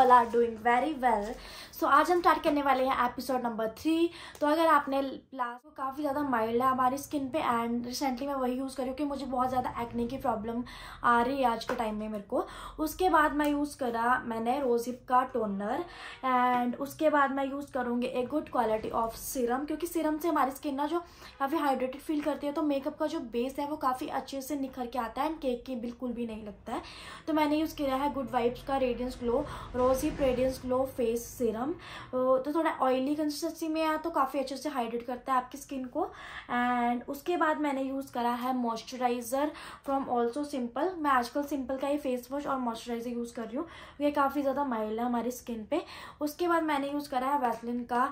All are doing very well. So आज हम start करने वाले हैं एपिसोड नंबर 3। तो अगर आपने लास्ट को काफ़ी ज़्यादा माइल्ड है हमारी स्किन पे, एंड रिसेंटली मैं वही यूज़ कर रही हूँ कि मुझे बहुत ज़्यादा एक्ने की प्रॉब्लम आ रही है आज के टाइम में मेरे को। उसके बाद मैं यूज़ करा मैंने रोज़हिप का टोनर, एंड उसके बाद मैं यूज़ करूँगी एक गुड क्वालिटी ऑफ सीरम, क्योंकि सीरम से हमारी स्किन ना जो काफ़ी हाइड्रेटेड फील करती है, तो मेकअप का जो बेस है वो काफ़ी अच्छे से निखर के आता है एंड केक की बिल्कुल भी नहीं लगता है। तो मैंने यूज़ किया है गुड वाइब्स का radiance glow rosehip radiance glow face serum. तो थोड़ा ऑयली कंसिस्टेंसी में है तो काफ़ी अच्छे से हाइड्रेट करता है आपकी स्किन को। एंड उसके बाद मैंने यूज़ करा है मॉइस्चराइज़र फ्रॉम ऑल्सो सिंपल। मैं आजकल सिंपल का ही फेस वॉश और मॉइस्चराइज़र यूज़ कर रही हूँ, ये काफ़ी ज़्यादा माइल्ड है हमारी स्किन पे। उसके बाद मैंने यूज़ करा है वैसलिन का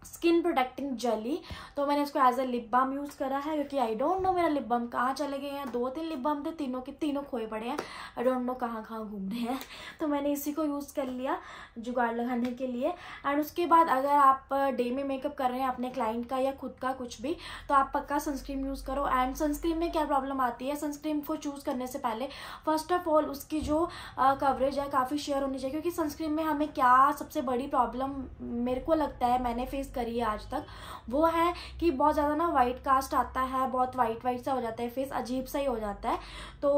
स्किन प्रोटेक्टिंग जेली। तो मैंने इसको as a lip balm use करा है, क्योंकि आई डोंट नो मेरा लिप बाम कहाँ चले गए हैं। 2-3 लिप बाम थे, तीनों के तीनों खोए पड़े हैं, आई डोंट नो कहाँ घूम रहे हैं। तो मैंने इसी को यूज़ कर लिया जुगाड़ लगाने के लिए। एंड उसके बाद अगर आप डे में मेकअप कर रहे हैं अपने क्लाइंट का या खुद का कुछ भी, तो आप पक्का सनस्क्रीन यूज़ करो। एंड सनस्क्रीन में क्या प्रॉब्लम आती है, सनस्क्रीन को चूज़ करने से पहले फर्स्ट ऑफ ऑल उसकी जो कवरेज है काफ़ी शेयर होनी चाहिए, क्योंकि सनस्क्रीन में हमें क्या सबसे बड़ी प्रॉब्लम मेरे को लगता है मैंने फेस करी है आज तक, वो है कि बहुत ज़्यादा ना वाइट कास्ट आता है, बहुत वाइट सा हो जाता है, फेस अजीब सा ही हो जाता है, तो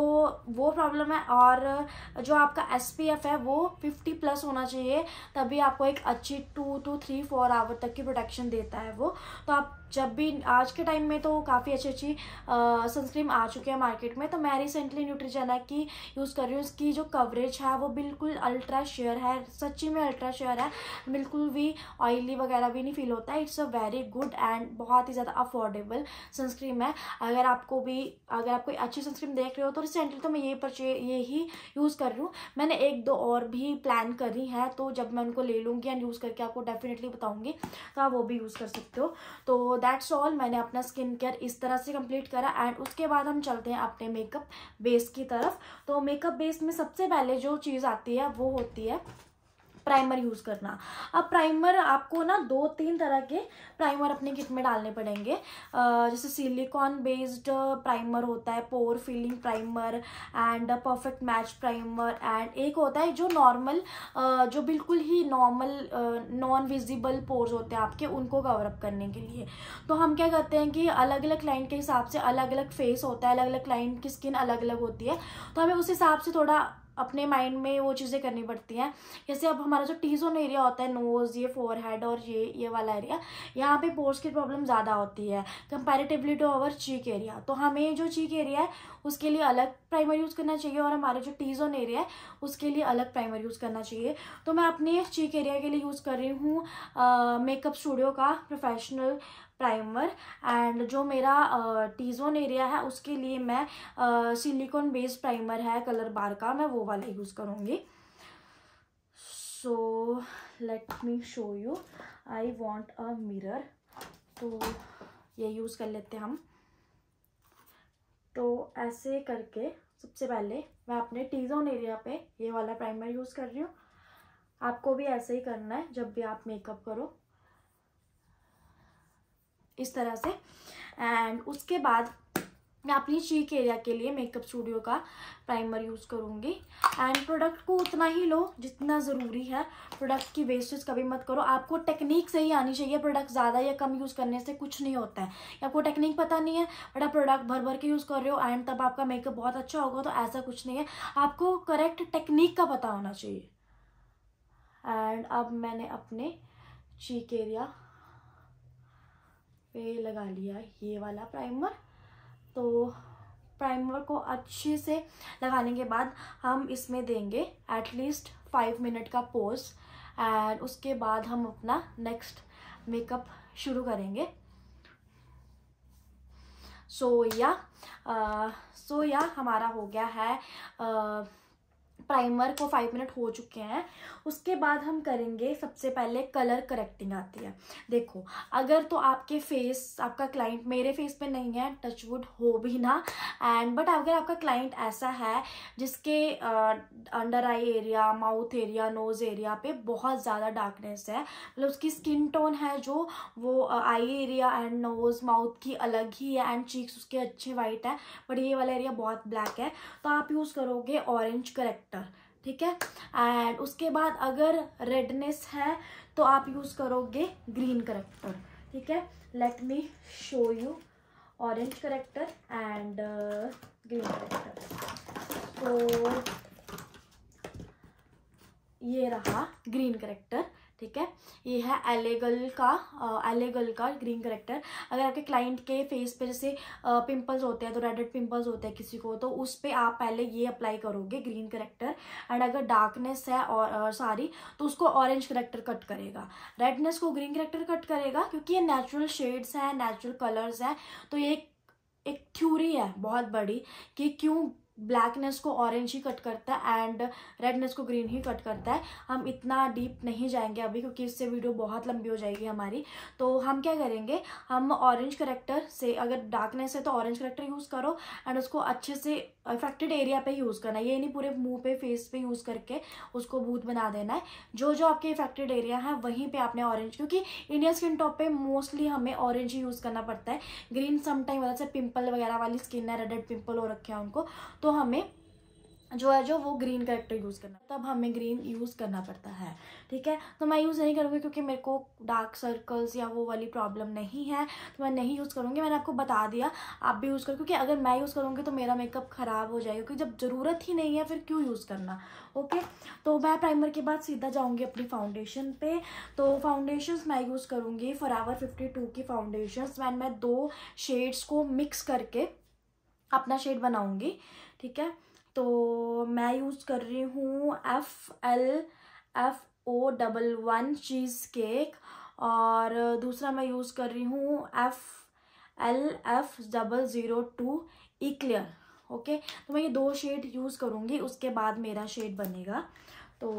वो प्रॉब्लम है। और जो आपका SPF है वो 50+ होना चाहिए, तभी आपको एक अच्छी 2 to 3-4 आवर तक की प्रोटेक्शन देता है वो। तो आप जब भी आज के टाइम में तो काफ़ी अच्छी सनस्क्रीन आ चुकी है मार्केट में, तो मैं रिसेंटली न्यूट्रिजेना की यूज़ कर रही हूँ। इसकी जो कवरेज है वो बिल्कुल अल्ट्रा शेयर है, सच्ची में अल्ट्रा शेयर है, बिल्कुल भी ऑयली वगैरह भी नहीं फील होता है। It's a very good and बहुत ही ज़्यादा अफोर्डेबल सनस्क्रीन है। अगर आप कोई अच्छी सनस्क्रीन देख रहे हो तो रिसेंटली तो मैं यही यूज़ कर रही हूँ। मैंने 1-2 और भी प्लान करी है, तो जब मैं उनको ले लूँगी एंड यूज़ करके आपको डेफिनेटली बताऊँगी, तो आप वो भी यूज़ कर सकते हो। तो दैट्स ऑल, मैंने अपना स्किन केयर इस तरह से कंप्लीट करा। एंड उसके बाद हम चलते हैं अपने मेकअप बेस की तरफ। तो मेकअप बेस में सबसे पहले जो चीज़ आती है वो होती है प्राइमर यूज़ करना। अब प्राइमर आपको ना 2-3 तरह के प्राइमर अपने किट में डालने पड़ेंगे। जैसे सिलिकॉन बेस्ड प्राइमर होता है, pore filling primer and perfect match primer, and एक होता है जो नॉर्मल जो बिल्कुल ही नॉर्मल नॉन विजिबल पोर्स होते हैं आपके, उनको कवर अप करने के लिए। तो हम क्या करते हैं कि अलग अलग क्लाइंट के हिसाब से अलग अलग फेस होता है, अलग अलग क्लाइंट की स्किन अलग अलग होती है, तो हमें उस हिसाब से थोड़ा अपने माइंड में वो चीज़ें करनी पड़ती हैं। जैसे अब हमारा जो टी जोन एरिया होता है, नोज़, ये फोरहेड और ये वाला एरिया, यहाँ पे पोर्स की प्रॉब्लम ज़्यादा होती है comparatively to our cheek area. तो हमें जो चीक एरिया है उसके लिए अलग प्राइमर यूज़ करना चाहिए, और हमारे जो टी जोन एरिया है उसके लिए अलग प्राइमर यूज़ करना चाहिए। तो मैं अपने चीक एरिया के लिए यूज़ कर रही हूँ मेकअप स्टूडियो का प्रोफेशनल प्राइमर, एंड जो मेरा टी जोन एरिया है उसके लिए मैं सिलिकॉन बेस्ड प्राइमर है कलर बार का, मैं वो वाला यूज़ करूँगी। So let me show you, I want a mirror, तो ये यूज़ कर लेते हैं हम। तो ऐसे करके सबसे पहले मैं अपने टी जोन एरिया पे ये वाला प्राइमर यूज़ कर रही हूँ। आपको भी ऐसे ही करना है जब भी आप मेकअप करो, इस तरह से। एंड उसके बाद मैं अपनी चीक एरिया के लिए मेकअप स्टूडियो का प्राइमर यूज़ करूँगी। एंड प्रोडक्ट को उतना ही लो जितना ज़रूरी है, प्रोडक्ट की वेस्टेज कभी मत करो। आपको टेक्निक सही आनी चाहिए, प्रोडक्ट ज़्यादा या कम यूज़ करने से कुछ नहीं होता है। आपको टेक्निक पता नहीं है बट आप प्रोडक्ट भर के यूज़ कर रहे हो एंड तब आपका मेकअप बहुत अच्छा होगा, तो ऐसा कुछ नहीं है। आपको करेक्ट टेक्निक का पता होना चाहिए। एंड अब मैंने अपने चीक एरिया पे लगा लिया ये वाला प्राइमर। तो प्राइमर को अच्छे से लगाने के बाद हम इसमें देंगे एटलीस्ट 5 मिनट का पोज, एंड उसके बाद हम अपना नेक्स्ट मेकअप शुरू करेंगे। सो या हमारा हो गया है प्राइमर को 5 मिनट हो चुके हैं। उसके बाद हम करेंगे, सबसे पहले कलर करेक्टिंग आती है। देखो, अगर तो आपका क्लाइंट मेरे फेस पे नहीं है, टचवुड हो भी ना, एंड बट अगर आपका क्लाइंट ऐसा है जिसके under eye area, mouth area, knows area पे बहुत ज़्यादा डार्कनेस है, मतलब उसकी स्किन टोन है जो वो eye area and nose mouth की अलग ही है एंड चीक्स उसके अच्छे वाइट है, बट ये वाला एरिया बहुत ब्लैक है, तो आप यूज़ करोगे ऑरेंज करेक्टर। ठीक है। एंड उसके बाद अगर रेडनेस है तो आप यूज़ करोगे ग्रीन करेक्टर, ठीक है। Let me show you orange character and green character. तो ये रहा ग्रीन करेक्टर, ठीक है। ये है एलेगल का ग्रीन करेक्टर। अगर आपके क्लाइंट के फेस पे जैसे पिंपल्स होते हैं, तो रेड पिंपल्स होते हैं किसी को, तो उस पे आप पहले ये अप्लाई करोगे ग्रीन करेक्टर। एंड अगर डार्कनेस है और तो उसको ऑरेंज करेक्टर कट करेगा, रेडनेस को ग्रीन करेक्टर कट करेगा, क्योंकि ये नेचुरल शेड्स हैं, नेचुरल कलर्स हैं। तो ये एक थ्योरी है बहुत बड़ी कि क्यों ब्लैकनेस को ऑरेंज ही कट करता है एंड रेडनेस को ग्रीन ही कट करता है। हम इतना डीप नहीं जाएंगे अभी, क्योंकि इससे वीडियो बहुत लंबी हो जाएगी हमारी। तो हम क्या करेंगे, हम ऑरेंज करेक्टर से, अगर डार्कनेस है तो ऑरेंज करेक्टर यूज़ करो एंड उसको अच्छे से अफेक्टेड एरिया पे यूज़ करना है। ये नहीं पूरे मुंह पे, फेस पे यूज़ करके उसको भूत बना देना है। जो जो आपके अफेक्टेड एरिया है वहीं पे आपने ऑरेंज, क्योंकि इंडियन स्किन टॉप पे मोस्टली हमें ऑरेंज ही यूज़ करना पड़ता है। ग्रीन समटाइम वजह से पिंपल वगैरह वाली स्किन है, रेड पिंपल हो रखे हैं उनको, तो हमें जो वो ग्रीन करेक्टर यूज़ करना, तब हमें ग्रीन यूज़ करना पड़ता है, ठीक है। तो मैं यूज़ नहीं करूँगी क्योंकि मेरे को डार्क सर्कल्स या वो वाली प्रॉब्लम नहीं है, तो मैं नहीं यूज़ करूँगी। मैंने आपको बता दिया, आप भी यूज़ करो, क्योंकि अगर मैं यूज़ करूँगी तो मेरा मेकअप ख़राब हो जाएगा, क्योंकि जब ज़रूरत ही नहीं है फिर क्यों यूज़ करना। ओके, तो मैं प्राइमर के बाद सीधा जाऊँगी अपनी फाउंडेशन पे। तो फाउंडेशंस मैं यूज़ करूँगी फॉरएवर 52 की फाउंडेशंस। मैं 2 शेड्स को मिक्स करके अपना शेड बनाऊँगी, ठीक है। तो मैं यूज़ कर रही हूँ FLFO11 चीज़ केक, और दूसरा मैं यूज़ कर रही हूँ FLF002 इक्लियर। ओके, तो मैं ये 2 शेड यूज़ करूँगी, उसके बाद मेरा शेड बनेगा। तो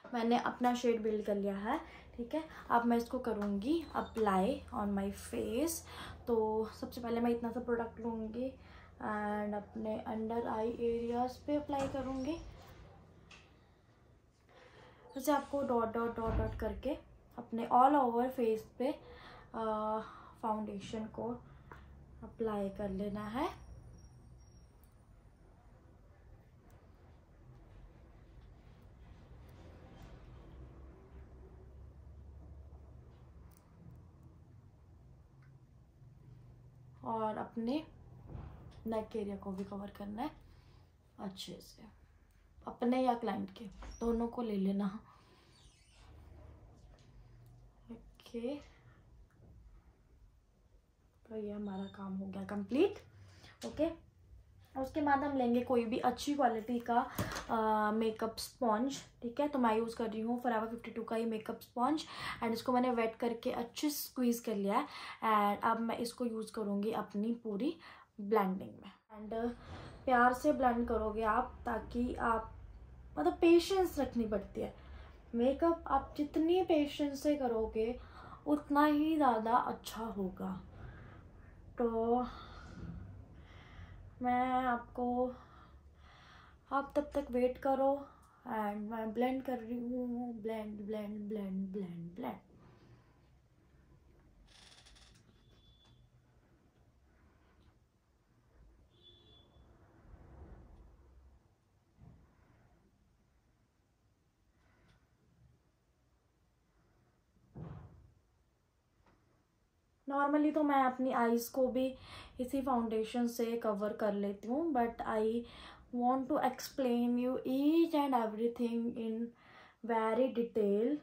मैंने अपना शेड बिल्ड कर लिया है, ठीक है। अब मैं इसको करूँगी अप्लाई ऑन माई फेस। तो सबसे पहले मैं इतना सा प्रोडक्ट लूँगी एंड अपने अंडर आई एरियाज पे अप्लाई करूँगी। जैसे आपको डॉट डॉट डॉट डॉट करके अपने ऑल ओवर फेस पे फाउंडेशन को अप्लाई कर लेना है। और अपने नेक एरिया को भी कवर करना है अच्छे से, अपने या क्लाइंट के, दोनों को ले लेना। ओके, तो ये हमारा काम हो गया कंप्लीट। ओके, उसके बाद हम लेंगे कोई भी अच्छी क्वालिटी का मेकअप स्पॉन्ज, ठीक है। तो मैं यूज़ कर रही हूँ फॉरएवर 52 का ये मेकअप स्पॉन्ज एंड इसको मैंने वेट करके अच्छे से स्क्वीज़ कर लिया है। एंड अब मैं इसको यूज़ करूँगी अपनी पूरी ब्लेंडिंग में। एंड प्यार से ब्लेंड करोगे आप, ताकि आप मतलब पेशेंस रखनी पड़ती है। मेकअप आप जितनी पेशेंस से करोगे उतना ही ज़्यादा अच्छा होगा। तो मैं आपको, आप तब तक वेट करो एंड मैं ब्लेंड कर रही हूँ, blend blend blend blend blend. Normally तो मैं अपनी आईज को भी इसी फाउंडेशन से कवर कर लेती हूँ, but I want to explain you each and everything in very detail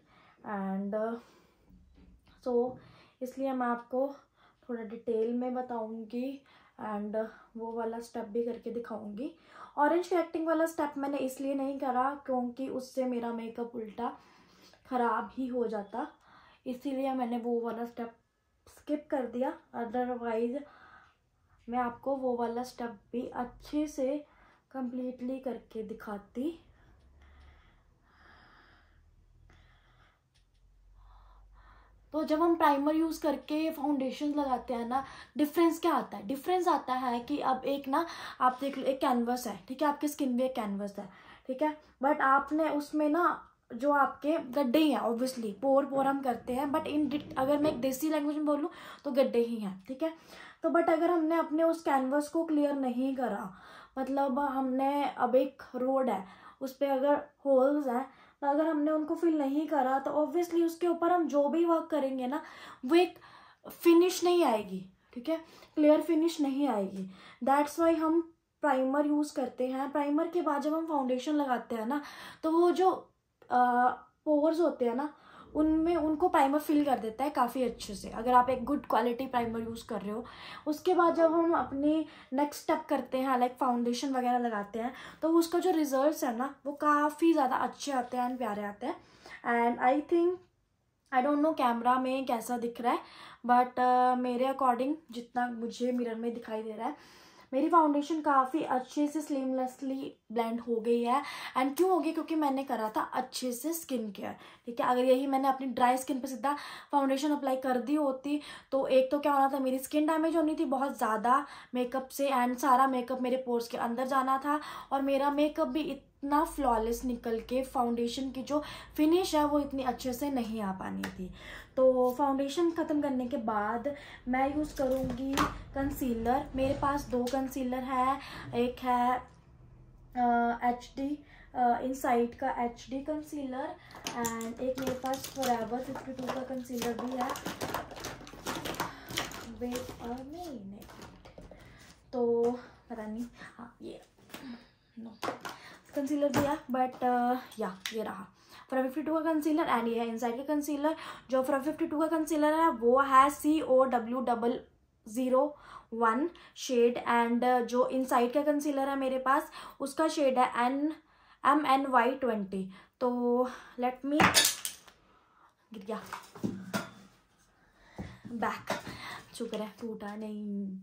and so इसलिए मैं आपको थोड़ा डिटेल में बताऊंगी एंड वो वाला स्टेप भी करके दिखाऊंगी। ऑरेंज करेक्टिंग वाला स्टेप मैंने इसलिए नहीं करा क्योंकि उससे मेरा मेकअप उल्टा ख़राब ही हो जाता, इसीलिए मैंने वो वाला स्टेप स्किप कर दिया। अदरवाइज मैं आपको वो वाला स्टेप भी अच्छे से कंप्लीटली करके दिखाती। तो जब हम प्राइमर यूज़ करके फाउंडेशन लगाते हैं ना, डिफरेंस क्या आता है? डिफरेंस आता है कि अब एक ना, आप देख लो, एक कैनवस है, ठीक है, आपकी स्किन भी एक कैनवस है, ठीक है, बट आपने उसमें ना जो आपके गड्ढे ही हैं, ऑब्वियसली पोर हम करते हैं, बट अगर मैं एक देसी लैंग्वेज में बोलूँ तो गड्ढे ही हैं, ठीक है। तो बट अगर हमने अपने उस कैनवस को क्लियर नहीं करा, मतलब हमने अब एक रोड है उस पर अगर होल्स हैं तो अगर हमने उनको फिल नहीं करा तो ऑब्वियसली उसके ऊपर हम जो भी वर्क करेंगे ना वो एक फिनिश नहीं आएगी, ठीक है, क्लियर फिनिश नहीं आएगी। दैट्स वाई हम प्राइमर यूज़ करते हैं। प्राइमर के बाद जब हम फाउंडेशन लगाते हैं ना तो वो जो पोर्स होते हैं ना उनमें उनको प्राइमर फिल कर देता है काफ़ी अच्छे से, अगर आप एक गुड क्वालिटी प्राइमर यूज़ कर रहे हो। उसके बाद जब हम अपनी नेक्स्ट स्टेप करते हैं लाइक फाउंडेशन वगैरह लगाते हैं तो उसका जो रिजल्ट्स है ना वो काफ़ी ज़्यादा अच्छे आते हैं एंड प्यारे आते हैं। And I think, I don't no camera में कैसा दिख रहा है बट मेरे अकॉर्डिंग जितना मुझे मिरर में दिखाई दे रहा है मेरी फाउंडेशन काफ़ी अच्छे से स्लिमलेसली ब्लेंड हो गई है। एंड क्यों हो गई, क्योंकि मैंने करा था अच्छे से स्किन केयर, ठीक है। अगर यही मैंने अपनी ड्राई स्किन पे सीधा फाउंडेशन अप्लाई कर दी होती तो एक तो क्या होना था, मेरी स्किन डैमेज होनी थी बहुत ज़्यादा मेकअप से, एंड सारा मेकअप मेरे पोर्स के अंदर जाना था और मेरा मेकअप भी इतना फ्लॉलेस निकल के फाउंडेशन की जो फिनिश है वो इतनी अच्छे से नहीं आ पानी थी। तो फाउंडेशन ख़त्म करने के बाद मैं यूज़ करूँगी कंसीलर। मेरे पास 2 कंसीलर है, एक है HD इनसाइड का HD कंसीलर एंड एक मेरे पास फॉरएवर 52 का कंसीलर भी है। वेट नहीं तो पता नहीं, हाँ ये नो कंसीलर भी है बट या ये रहा फॉरएवर 52 का कंसीलर एंड ये है इनसाइड का कंसीलर। जो फॉरएवर 52 का कंसीलर है वो है COW001 शेड एंड जो इनसाइड का कंसीलर है मेरे पास उसका शेड है MNY20। तो लेट मी, गिर गया बैक, शुक्र है टूटा नहीं।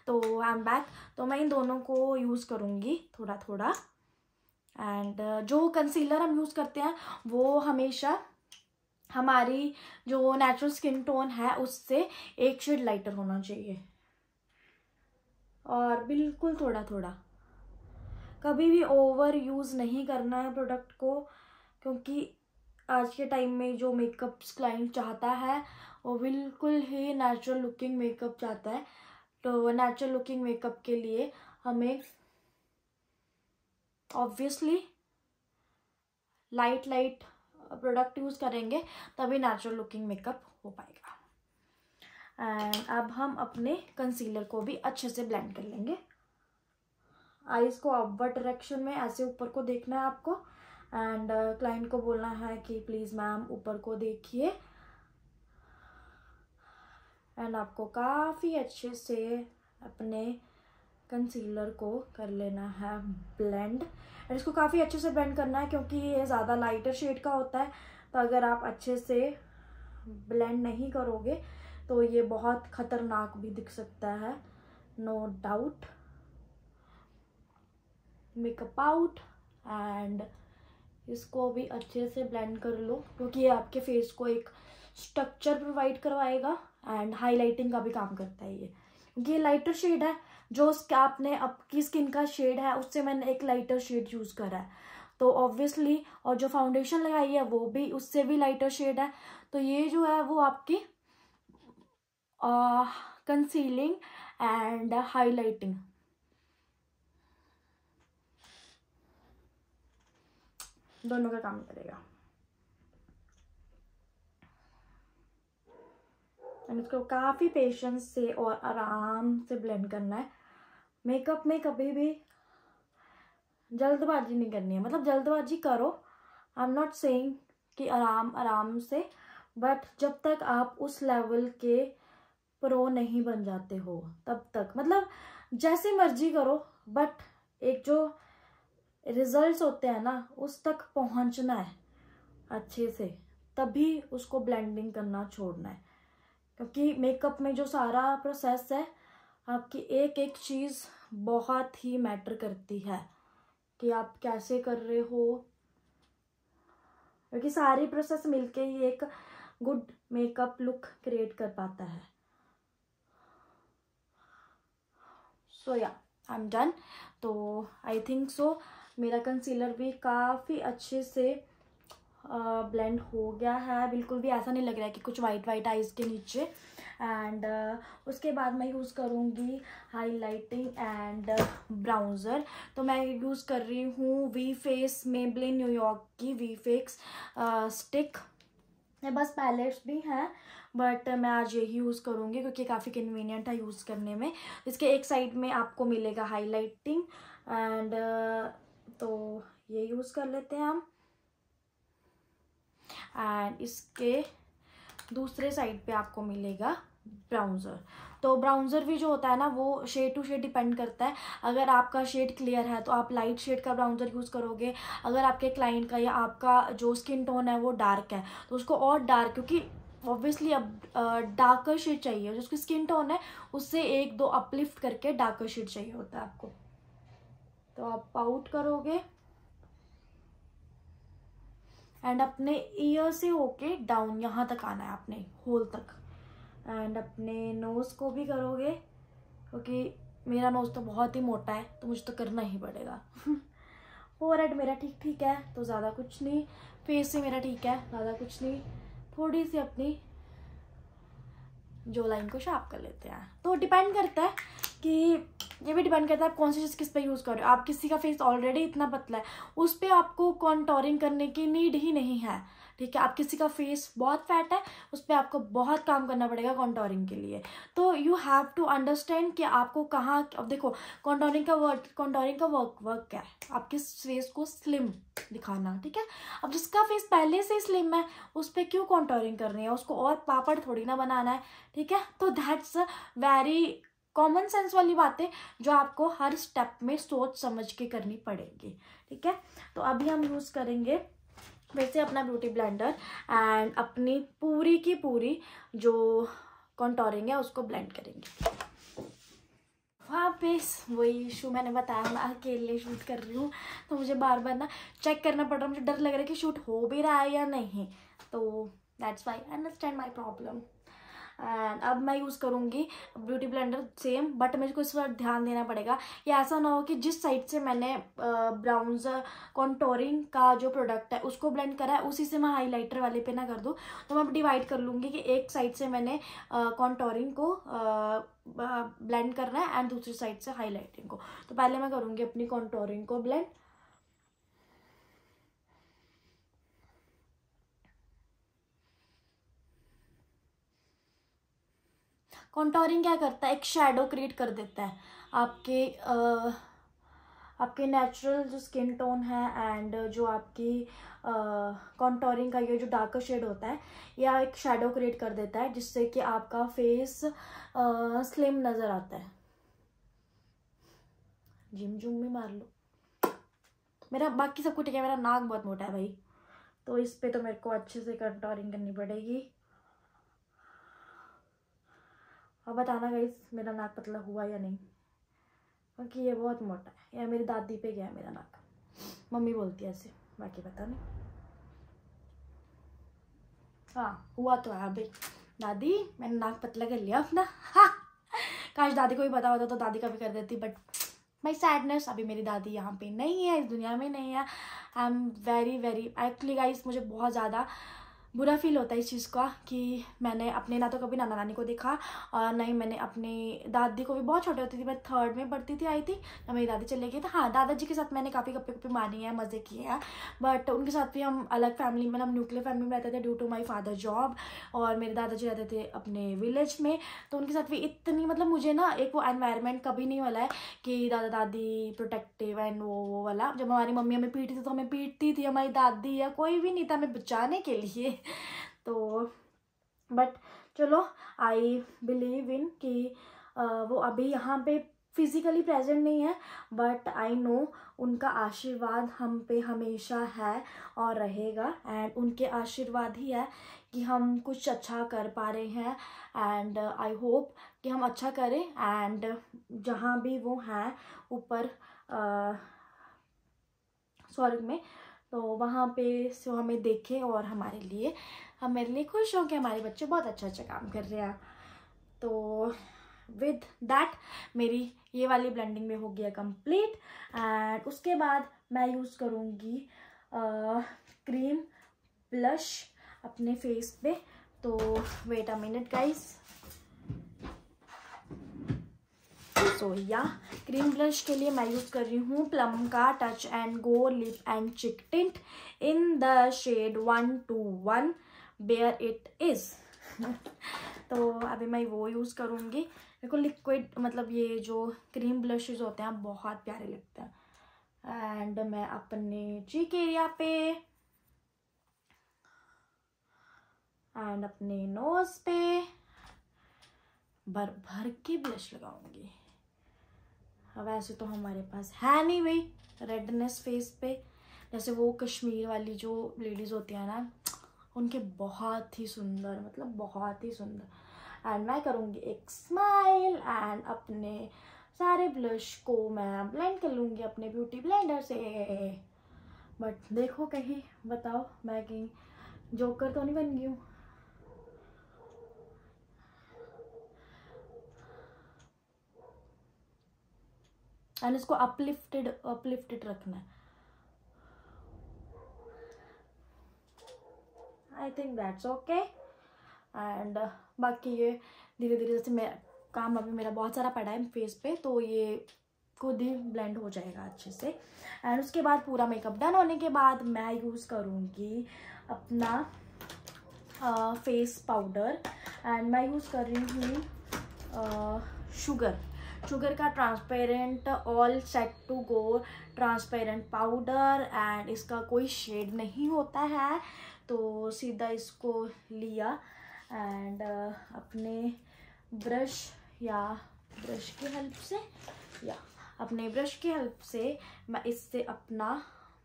तो आई एम बैक, तो मैं इन दोनों को यूज़ करूँगी थोड़ा थोड़ा। एंड जो कंसीलर हम यूज़ करते हैं वो हमेशा हमारी जो नेचुरल स्किन टोन है उससे एक शेड लाइटर होना चाहिए और बिल्कुल थोड़ा थोड़ा, कभी भी ओवर यूज़ नहीं करना है प्रोडक्ट को, क्योंकि आज के टाइम में जो मेकअप क्लाइंट चाहता है वो बिल्कुल ही नेचुरल लुकिंग मेकअप चाहता है। तो नेचुरल लुकिंग मेकअप के लिए हमें ऑब्वियसली लाइट प्रोडक्ट यूज़ करेंगे तभी नेचुरल लुकिंग मेकअप हो पाएगा। एंड अब हम अपने कंसीलर को भी अच्छे से ब्लेंड कर लेंगे। आईज को अपवर्ड डायरेक्शन में ऐसे ऊपर को देखना है आपको एंड क्लाइंट को बोलना है कि प्लीज़ मैम ऊपर को देखिए एंड आपको काफ़ी अच्छे से अपने कंसीलर को कर लेना है ब्लेंड। और इसको काफ़ी अच्छे से ब्लेंड करना है क्योंकि ये ज़्यादा लाइटर शेड का होता है, तो अगर आप अच्छे से ब्लेंड नहीं करोगे तो ये बहुत ख़तरनाक भी दिख सकता है, no doubt. Makeup out and इसको भी अच्छे से ब्लेंड कर लो क्योंकि ये आपके फेस को एक स्ट्रक्चर प्रोवाइड करवाएगा एंड हाईलाइटिंग का भी काम करता है ये, क्योंकि ये लाइटर शेड है। जो आपने आपकी स्किन का शेड है उससे मैंने एक लाइटर शेड यूज़ करा है तो ऑब्वियसली, और जो फाउंडेशन लगाई है वो भी उससे भी लाइटर शेड है, तो ये जो है वो आपकी कंसीलिंग एंड हाईलाइटिंग दोनों का काम करेगा। एंड इसको काफ़ी पेशेंस से और आराम से ब्लेंड करना है। मेकअप में कभी भी जल्दबाजी नहीं करनी है, मतलब जल्दबाजी करो, आई एम नॉट सेइंग कि आराम आराम से, बट जब तक आप उस लेवल के प्रो नहीं बन जाते हो तब तक, मतलब जैसे मर्जी करो बट एक जो रिजल्ट्स होते हैं ना उस तक पहुंचना है अच्छे से, तभी उसको ब्लेंडिंग करना छोड़ना है। क्योंकि मेकअप में जो सारा प्रोसेस है आपकी एक एक चीज़ बहुत ही मैटर करती है कि आप कैसे कर रहे हो, क्योंकि सारी प्रोसेस मिलके ही एक गुड मेकअप लुक क्रिएट कर पाता है। सो या आई एम डन। तो आई थिंक सो मेरा कंसीलर भी काफ़ी अच्छे से ब्लेंड हो गया है, बिल्कुल भी ऐसा नहीं लग रहा है कि कुछ वाइट आइज के नीचे एंड उसके बाद मैं यूज़ करूँगी हाइलाइटिंग एंड ब्राउज़र। तो मैं यूज़ कर रही हूँ वी फेस मेबलिन न्यूयॉर्क की वी फेस स्टिक। मेरे पास पैलेट्स भी हैं बट मैं आज यही यूज़ करूँगी क्योंकि काफ़ी कन्वीनियंट है यूज़ करने में। इसके एक साइड में आपको मिलेगा हाइलाइटिंग एंड तो ये यूज़ कर लेते हैं हम। एंड इसके दूसरे साइड पे आपको मिलेगा ब्राउज़र। तो ब्राउज़र भी जो होता है ना वो शेड टू शेड डिपेंड करता है। अगर आपका शेड क्लियर है तो आप लाइट शेड का ब्राउज़र यूज़ करोगे। अगर आपके क्लाइंट का या आपका जो स्किन टोन है वो डार्क है तो उसको और डार्क, क्योंकि ऑब्वियसली अब डार्कर शेड चाहिए, जो उसकी स्किन टोन है उससे 1-2 अपलिफ्ट करके डार्कर शेड चाहिए होता है आपको। तो आप पाउट करोगे एंड अपने ईयर से होके डाउन यहाँ तक आना है, अपने होल तक। एंड अपने नोज़ को भी करोगे क्योंकि मेरा नोज़ तो बहुत ही मोटा है तो मुझे तो करना ही पड़ेगा। फोरहेड मेरा ठीक ठीक है तो ज़्यादा कुछ नहीं, फेस से मेरा ठीक है ज़्यादा कुछ नहीं, थोड़ी सी अपनी जो लाइन को शार्प कर लेते हैं। तो डिपेंड करता है कि ये भी डिपेंड करता है आप कौन सी चीज़ किस पे यूज़ कर रहे हो। आप किसी का फेस ऑलरेडी इतना पतला है उस पर आपको कॉन्टोरिंग करने की नीड ही नहीं है, ठीक है। आप किसी का फेस बहुत फैट है उस पर आपको बहुत काम करना पड़ेगा कॉन्टोरिंग के लिए। तो यू हैव टू अंडरस्टैंड कि आपको कहाँ, अब देखो कॉन्टोरिंग का वर्क क्या है, आपके फेस को स्लिम दिखाना, ठीक है। अब जिसका फेस पहले से स्लिम है उस पर क्यों कॉन्टोरिंग करनी है, उसको और पापड़ थोड़ी ना बनाना है, ठीक है। तो that's a very common sense वाली बातें जो आपको हर स्टेप में सोच समझ के करनी पड़ेगी, ठीक है। तो अभी हम यूज़ करेंगे वैसे अपना ब्यूटी ब्लेंडर एंड अपनी पूरी की पूरी जो कॉन्टोरिंग है उसको ब्लेंड करेंगे। वापस वही इशू मैंने बताया, मैं अकेले शूट कर रही हूँ तो मुझे बार बार ना चेक करना पड़ रहा है, मुझे डर लग रहा है कि शूट हो भी रहा है या नहीं। तो that's why understand my problem. And अब मैं यूज़ करूँगी ब्यूटी ब्लेंडर सेम, बट मेरे को इस पर ध्यान देना पड़ेगा ये ऐसा ना हो कि जिस साइड से मैंने ब्राउन्जर कॉन्टोरिंग का जो प्रोडक्ट है उसको ब्लेंड करा है उसी से मैं हाइलाइटर वाले पे ना कर दूँ। तो मैं डिवाइड कर लूँगी कि एक साइड से मैंने कॉन्टोरिंग को ब्लेंड करना है एंड दूसरी साइड से हाईलाइटिंग को। तो पहले मैं करूँगी अपनी कॉन्टोरिंग को ब्लेंड। कॉन्टोरिंग क्या करता है, एक शेडो क्रिएट कर देता है आपके नेचुरल जो स्किन टोन है एंड जो आपकी कॉन्टोरिंग का ये जो डार्कर शेड होता है या एक शेडो क्रिएट कर देता है जिससे कि आपका फेस स्लिम नज़र आता है। जिम जुम भी मार लो। मेरा बाकी सब कुछ ठीक है, मेरा नाक बहुत मोटा है भाई तो इस पे तो मेरे को अच्छे से कॉन्टोरिंग करनी पड़ेगी। अब बताना गाइस मेरा नाक पतला हुआ या नहीं, क्योंकि ये बहुत मोटा है, या मेरी दादी पे गया है मेरा नाक, मम्मी बोलती है ऐसे, बाकी पता नहीं। हाँ हुआ तो है भाई, दादी मैंने नाक पतला कर लिया अपना। हाँ काश दादी को भी पता होता तो दादी का भी कर देती, बट माई सैडनेस अभी मेरी दादी यहाँ पे नहीं है, इस दुनिया में नहीं है। I am very very actually guys मुझे बहुत ज़्यादा बुरा फील होता है इस चीज़ का कि मैंने अपने ना तो कभी नाना नानी को देखा और ना ही मैंने अपनी दादी को भी, बहुत छोटे होती थी मैं 3rd में पढ़ती थी आई थी ना मेरी दादी चले गई थी। हाँ दादाजी के साथ मैंने काफ़ी गप्पे गप्पे मारी हैं, मज़े किए हैं, बट उनके साथ भी हम अलग फैमिली में, हम न्यूक्लियर फैमिली में रहते थे due to my father job, और मेरे दादाजी रहते थे अपने विलेज में। तो उनके साथ भी इतनी मतलब मुझे ना एक वो एनवायरनमेंट कभी नहीं मिला है कि दादा दादी प्रोटेक्टिव एंड वो वाला। जब हमारी मम्मी हमें पीटती थी तो हमें पीटती थी, हमारी दादी या कोई भी नहीं था हमें बचाने के लिए। तो बट चलो आई बिलीव इन कि वो अभी यहाँ पे फिजिकली प्रेजेंट नहीं है, बट आई नो उनका आशीर्वाद हम पे हमेशा है और रहेगा, एंड उनके आशीर्वाद ही है कि हम कुछ अच्छा कर पा रहे हैं। एंड आई होप कि हम अच्छा करें एंड जहाँ भी वो हैं ऊपर स्वर्ग में, तो वहाँ पे सो हमें देखें और हम मेरे लिए खुश हों कि हमारे बच्चे बहुत अच्छा अच्छा काम कर रहे हैं। तो विद दैट मेरी ये वाली ब्लेंडिंग में हो गया कंप्लीट, एंड उसके बाद मैं यूज़ करूँगी क्रीम ब्लश अपने फेस पे। तो वेट अ मिनट गाइस, सो या क्रीम ब्लश के लिए मैं यूज़ कर रही हूँ प्लम का touch and go lip and cheek tint in the shade 121 bare it is. तो अभी मैं वो यूज़ करूँगी। मेरे को लिक्विड मतलब ये जो क्रीम ब्लशेज होते हैं बहुत प्यारे लगते हैं। एंड मैं अपने चीक एरिया पे एंड अपने नोज पे भर भर के ब्लश लगाऊंगी। वैसे तो हमारे पास है नहीं भाई रेडनेस फेस पे, जैसे वो कश्मीर वाली जो लेडीज़ होती हैं ना, उनके बहुत ही सुंदर, मतलब बहुत ही सुंदर। एंड मैं करूँगी एक स्माइल एंड अपने सारे ब्लश को मैं ब्लेंड कर लूँगी अपने ब्यूटी ब्लेंडर से। बट देखो कहीं बताओ मैं कहीं जोकर तो नहीं बन गई हूँ। एंड इसको अपलिफ्टेड रखना है। I think that's okay. And बाकी ये धीरे धीरे जैसे मैं काम अभी मेरा बहुत सारा पड़ा है फेस पे, तो ये खुद ही ब्लेंड हो जाएगा अच्छे से। एंड उसके बाद पूरा मेकअप डन होने के बाद मैं यूज़ करूँगी अपना फेस पाउडर। एंड मैं यूज़ कर रही हूँ शुगर का transparent all set to go transparent powder. And इसका कोई शेड नहीं होता है, तो सीधा इसको लिया एंड अपने ब्रश की हेल्प से मैं इससे अपना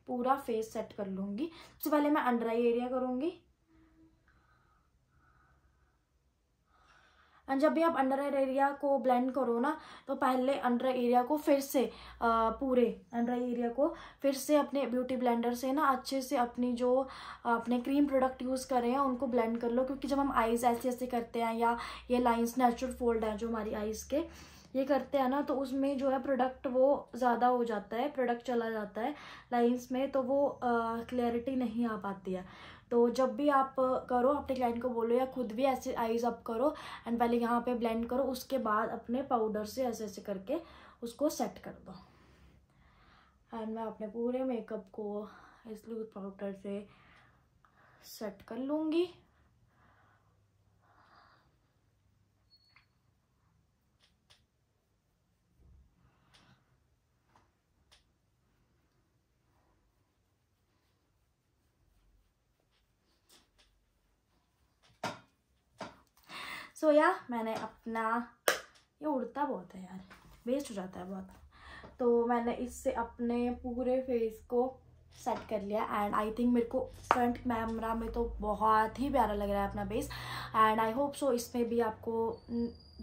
पूरा फेस सेट कर लूँगी। सबसे पहले मैं अंडर आई एरिया करूँगी। एंड जब भी आप अंडर आई एरिया को ब्लेंड करो ना, तो पहले अंडर आई एरिया को फिर से पूरे अंडर आई एरिया को फिर से अपने ब्यूटी ब्लेंडर से ना अच्छे से अपनी जो अपने क्रीम प्रोडक्ट यूज़ कर रहे हैं उनको ब्लेंड कर लो। क्योंकि जब हम आईज ऐसे ऐसे करते हैं या ये लाइंस नेचुरल फोल्ड हैं जो हमारी आईज के ये करते हैं ना, तो उसमें जो है प्रोडक्ट वो ज़्यादा हो जाता है, प्रोडक्ट चला जाता है लाइंस में, तो वो क्लैरिटी नहीं आ पाती है। तो जब भी आप करो अपने क्लाइंट को बोलो या खुद भी ऐसे आईज अप करो एंड पहले यहाँ पे ब्लेंड करो, उसके बाद अपने पाउडर से ऐसे ऐसे करके उसको सेट कर दो। एंड मैं अपने पूरे मेकअप को इस लूज पाउडर से सेट कर लूँगी। सो या मैंने अपना, ये उड़ता बहुत है यार, वेस्ट हो जाता है बहुत, तो मैंने इससे अपने पूरे फेस को सेट कर लिया। एंड आई थिंक मेरे को फ्रंट कैमरा में तो बहुत ही प्यारा लग रहा है अपना base. And I hope so इसमें भी आपको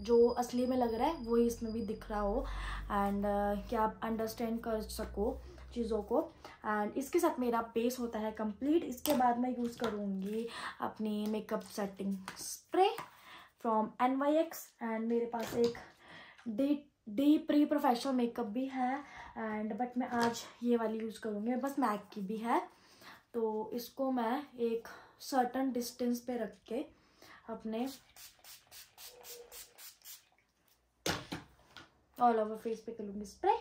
जो असली में लग रहा है वही इसमें भी दिख रहा हो एंड क्या आप अंडरस्टैंड कर सको चीज़ों को। एंड इसके साथ मेरा बेस होता है कंप्लीट। इसके बाद मैं यूज़ करूँगी अपनी makeup setting spray from NYX। And मेरे पास एक डी प्री प्रोफेशनल मेकअप भी है एंड बट मैं आज ये वाली यूज़ करूँगी, बस मैक की भी है। तो इसको मैं एक सर्टन डिस्टेंस पे रख के अपने ऑल ओवर फेस पे करूँगी स्प्रे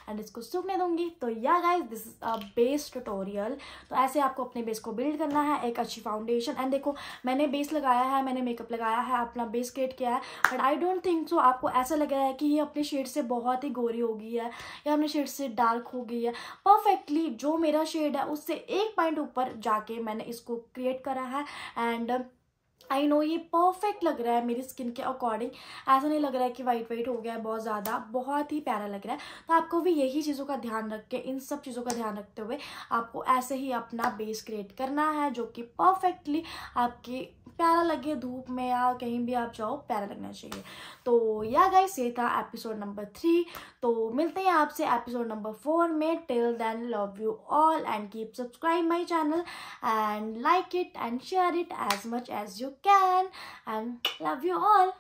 एंड इसको सूखने दूंगी। तो yeah guys this is a base tutorial. तो ऐसे आपको अपने बेस को बिल्ड करना है, एक अच्छी फाउंडेशन। एंड देखो मैंने बेस लगाया है, मैंने मेकअप लगाया है, अपना बेस क्रिएट किया है, but I don't think so आपको ऐसा लग रहा है कि ये अपने शेड से बहुत ही गोरी हो गई है या अपने शेड से डार्क हो गई है। परफेक्टली जो मेरा शेड है उससे एक पॉइंट ऊपर जाके मैंने इसको क्रिएट करा है। एंड आई नो ये परफेक्ट लग रहा है मेरी स्किन के अकॉर्डिंग, ऐसा नहीं लग रहा है कि वाइट हो गया है बहुत ज़्यादा, बहुत ही प्यारा लग रहा है। तो आपको भी यही चीज़ों का ध्यान रख के, इन सब चीज़ों का ध्यान रखते हुए आपको ऐसे ही अपना बेस क्रिएट करना है जो कि परफेक्टली आपकी प्यारा लगे, धूप में या कहीं भी आप जाओ प्यारा लगना चाहिए। तो या गाइस ये था एपिसोड नंबर 3। तो मिलते हैं आपसे एपिसोड नंबर 4 में। Till then love you all and keep subscribe my channel and like it and share it as much as you can and love you all.